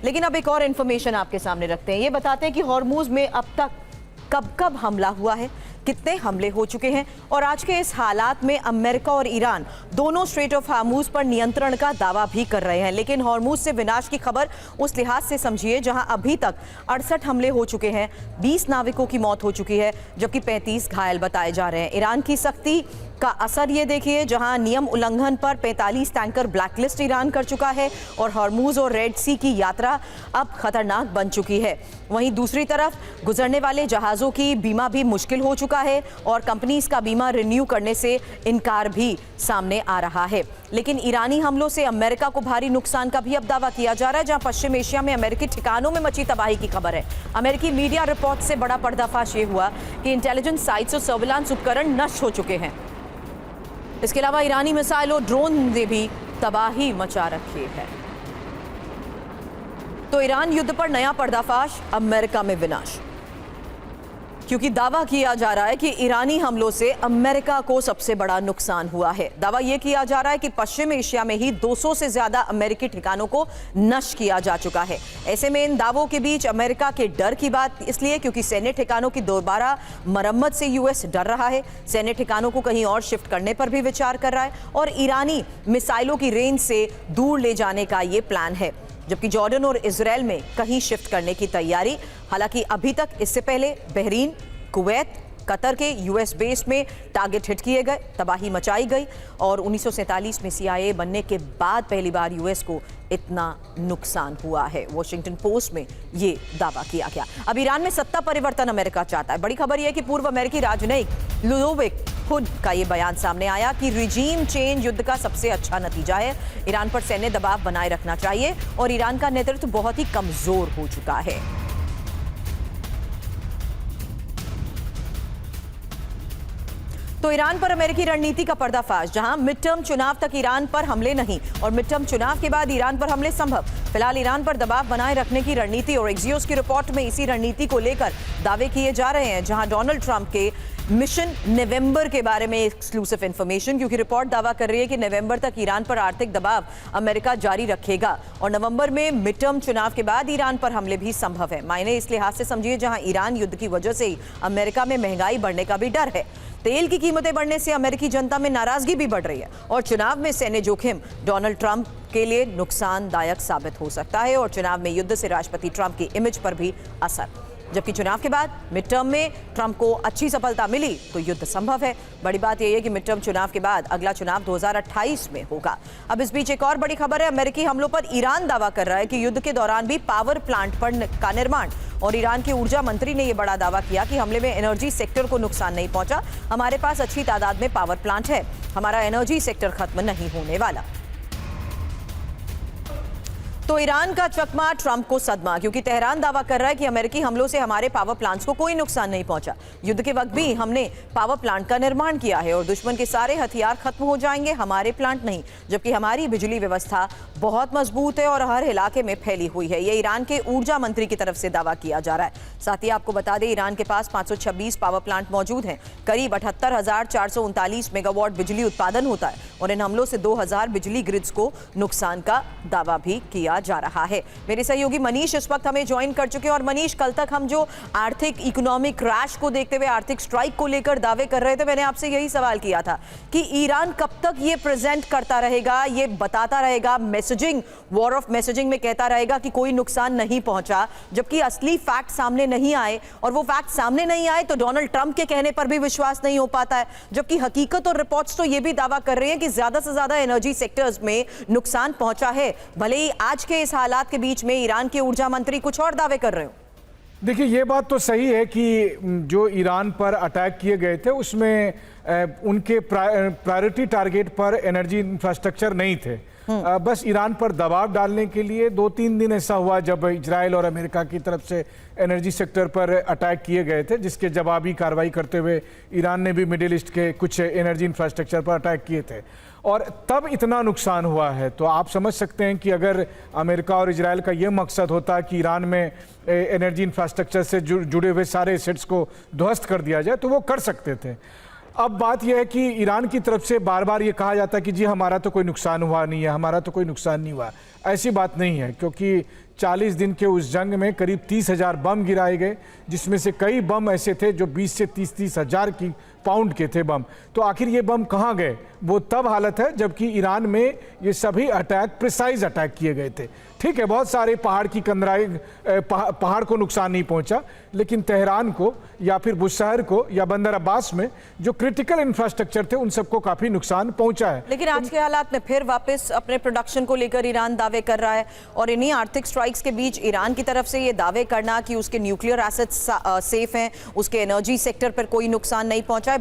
लेकिन अब एक और इन्फॉर्मेशन आपके सामने रखते हैं। ये बताते हैं कि हॉर्मूज में अब तक कब कब हमला हुआ है, कितने हमले हो चुके हैं, और आज के इस हालात में अमेरिका और ईरान दोनों स्ट्रेट ऑफ हार्मूज पर नियंत्रण का दावा भी कर रहे हैं। लेकिन हॉर्मूज से विनाश की खबर उस लिहाज से समझिए जहां अभी तक 68 हमले हो चुके हैं, 20 नाविकों की मौत हो चुकी है, जबकि 35 घायल बताए जा रहे हैं। ईरान की सख्ती का असर ये देखिए, जहां नियम उल्लंघन पर 45 टैंकर ब्लैकलिस्ट ईरान कर चुका है और हॉर्मूज और रेड सी की यात्रा अब खतरनाक बन चुकी है। वहीं दूसरी तरफ गुजरने वाले जहाज़ों की बीमा भी मुश्किल हो चुका है और कंपनीज का बीमा रिन्यू करने से इनकार भी सामने आ रहा है। लेकिन ईरानी हमलों से अमेरिका को भारी नुकसान का भी अब दावा किया जा रहा है, जहां पश्चिम एशिया में अमेरिकी ठिकानों में मची तबाही की खबर है। अमेरिकी मीडिया रिपोर्ट से बड़ा पर्दाफाश ये हुआ कि इंटेलिजेंस साइट्स और सर्विलांस उपकरण नष्ट हो चुके हैं। इसके अलावा ईरानी मिसाइल और ड्रोन ने भी तबाही मचा रखी है। तो ईरान युद्ध पर नया पर्दाफाश, अमेरिका में विनाश, क्योंकि दावा किया जा रहा है कि ईरानी हमलों से अमेरिका को सबसे बड़ा नुकसान हुआ है। दावा यह किया जा रहा है कि पश्चिम एशिया में ही 200 से ज्यादा अमेरिकी ठिकानों को नष्ट किया जा चुका है। ऐसे में इन दावों के बीच अमेरिका के डर की बात इसलिए क्योंकि सैन्य ठिकानों की दोबारा मरम्मत से यूएस डर रहा है, सैन्य ठिकानों को कहीं और शिफ्ट करने पर भी विचार कर रहा है और ईरानी मिसाइलों की रेंज से दूर ले जाने का ये प्लान है। जबकि जॉर्डन और इजराइल में कहीं शिफ्ट करने की तैयारी। हालांकि अभी तक इससे पहले बहरीन, कुवैत, कतर के यूएस बेस में टारगेट हिट किए गए, तबाही मचाई गई और 1947 में CIA बनने के बाद पहली बार यूएस को इतना नुकसान हुआ है। वॉशिंगटन पोस्ट में ये दावा किया गया। अब ईरान में सत्ता परिवर्तन अमेरिका चाहता है। बड़ी खबर यह है कि पूर्व अमेरिकी राजनयिक लुडोविक हुड का ये बयान सामने आया कि रिजीम चेंज युद्ध का सबसे अच्छा नतीजा है। ईरान पर सैन्य दबाव बनाए रखना चाहिए और ईरान का नेतृत्व बहुत ही कमजोर हो चुका है। तो ईरान पर अमेरिकी रणनीति का पर्दाफाश, जहां मिड टर्म चुनाव तक ईरान पर हमले नहीं और मिड टर्म चुनाव के बाद ईरान पर हमले संभव। फिलहाल ईरान पर दबाव बनाए रखने की रणनीति और एक्सियोस की रिपोर्ट में इसी रणनीति को लेकर दावे किए जा रहे हैं, जहां डोनाल्ड ट्रंप के मिशन नवंबर के बारे में एक्सक्लूसिव इंफॉर्मेशन, क्योंकि रिपोर्ट दावा कर रही है कि नवंबर तक ईरान पर आर्थिक दबाव अमेरिका जारी रखेगा और नवंबर में मिड टर्म चुनाव के बाद ईरान पर हमले भी संभव है। मायने इस लिहाज से समझिए जहां ईरान युद्ध की वजह से ही अमेरिका में महंगाई बढ़ने का भी डर है, तेल की कीमतें बढ़ने से अमेरिकी जनता में नाराजगी भी बढ़ रही है और चुनाव में सैन्य जोखिम डोनाल्ड ट्रंप के लिए नुकसानदायक साबित हो सकता है और चुनाव में युद्ध से राष्ट्रपति ट्रंप की इमेज पर भी असर। जबकि चुनाव के बाद मिड टर्म में ट्रंप को अच्छी सफलता मिली तो युद्ध संभव है। बड़ी बात यह है कि मिड टर्म चुनाव के बाद अगला चुनाव 2028 में होगा। अब इस बीच एक और बड़ी खबर है, अमेरिकी हमलों पर ईरान दावा कर रहा है कि युद्ध के दौरान भी पावर प्लांट का निर्माण, और ईरान के ऊर्जा मंत्री ने यह बड़ा दावा किया कि हमले में एनर्जी सेक्टर को नुकसान नहीं पहुंचा। हमारे पास अच्छी तादाद में पावर प्लांट है, हमारा एनर्जी सेक्टर खत्म नहीं होने वाला। तो ईरान का चकमा, ट्रंप को सदमा, क्योंकि तेहरान दावा कर रहा है कि अमेरिकी हमलों से हमारे पावर प्लांट्स को कोई नुकसान नहीं पहुंचा। युद्ध के वक्त भी हमने पावर प्लांट का निर्माण किया है और दुश्मन के सारे हथियार खत्म हो जाएंगे, हमारे प्लांट नहीं। जबकि हमारी बिजली व्यवस्था बहुत मजबूत है और हर इलाके में फैली हुई है। ये ईरान के ऊर्जा मंत्री की तरफ से दावा किया जा रहा है। साथ ही आपको बता दें, ईरान के पास 526 पावर प्लांट मौजूद हैं। करीब 78,439 मेगावाट बिजली उत्पादन होता है और इन हमलों से 2000 बिजली ग्रिड्स को नुकसान का दावा भी किया जा रहा है। मेरे सहयोगी मनीष इस वक्त हमें ज्वाइन कर चुके हैं। और मनीष, कल तक हम जो आर्थिक इकोनॉमिक क्रैश को देखते हुए आर्थिक स्ट्राइक को लेकर दावे कर रहे थे, मैंने आपसे यही सवाल किया था कि ईरान कब तक ये प्रेजेंट करता रहेगा, ये बताता रहेगा, मैसेजिंग, वॉर ऑफ मैसेजिंग में कहता रहेगा कि कोई नुकसान नहीं पहुंचा, जबकि असली फैक्ट सामने नहीं आए, और वो फैक्ट सामने नहीं आए तो डोनाल्ड ट्रंप के कहने पर भी विश्वास नहीं हो पाता है। जबकि हकीकत और रिपोर्ट्स तो ये भी दावा कर रहे हैं कि ज्यादा से ज्यादा एनर्जी सेक्टर्स में नुकसान पहुंचा है, भले ही आज के इस हालात के बीच में ईरान के ऊर्जा मंत्री कुछ और दावे कर रहे हो। देखिए, ये बात तो सही है कि जो ईरान पर अटैक किए गए थे उसमें उनके प्रायोरिटी टारगेट पर एनर्जी इंफ्रास्ट्रक्चर नहीं थे। बस ईरान पर दबाव डालने के लिए 2-3 दिन ऐसा हुआ जब इजराइल और अमेरिका की तरफ से एनर्जी सेक्टर पर अटैक किए गए थे, जिसके जवाबी कार्रवाई करते हुए ईरान ने भी मिडिल ईस्ट के कुछ एनर्जी इंफ्रास्ट्रक्चर पर अटैक किए थे और तब इतना नुकसान हुआ है। तो आप समझ सकते हैं कि अगर अमेरिका और इजराइल का ये मकसद होता कि ईरान में एनर्जी इंफ्रास्ट्रक्चर से जुड़े हुए सारे एसेट्स को ध्वस्त कर दिया जाए तो वो कर सकते थे। अब बात यह है कि ईरान की तरफ से बार बार ये कहा जाता है कि जी हमारा तो कोई नुकसान हुआ नहीं है, हमारा तो कोई नुकसान नहीं हुआ। ऐसी बात नहीं है, क्योंकि 40 दिन के उस जंग में करीब 30,000 बम गिराए गए, जिसमें से कई बम ऐसे थे जो 20 से 30 हजार की पाउंड के थे बम। तो आखिर ये बम कहाँ गए? वो तब हालत है जबकि ईरान में ये सभी अटैक प्रिसाइज अटैक किए गए थे। ठीक है, बहुत सारे पहाड़ की कंदराई पहाड़ को नुकसान नहीं पहुंचा, लेकिन तेहरान को या फिर बुशहर को या बंदर अब्बास में जो क्रिटिकल इंफ्रास्ट्रक्चर थे उन सबको काफी नुकसान पहुंचा है। लेकिन आज के हालात में फिर वापस अपने प्रोडक्शन को लेकर ईरान दावे कर रहा है और इन्हीं आर्थिक स्ट्राइक्स के बीच ईरान की तरफ से ये दावे करना कि उसके न्यूक्लियर एसेट्स सेफ हैं, उसके एनर्जी सेक्टर पर कोई नुकसान नहीं पहुंचा,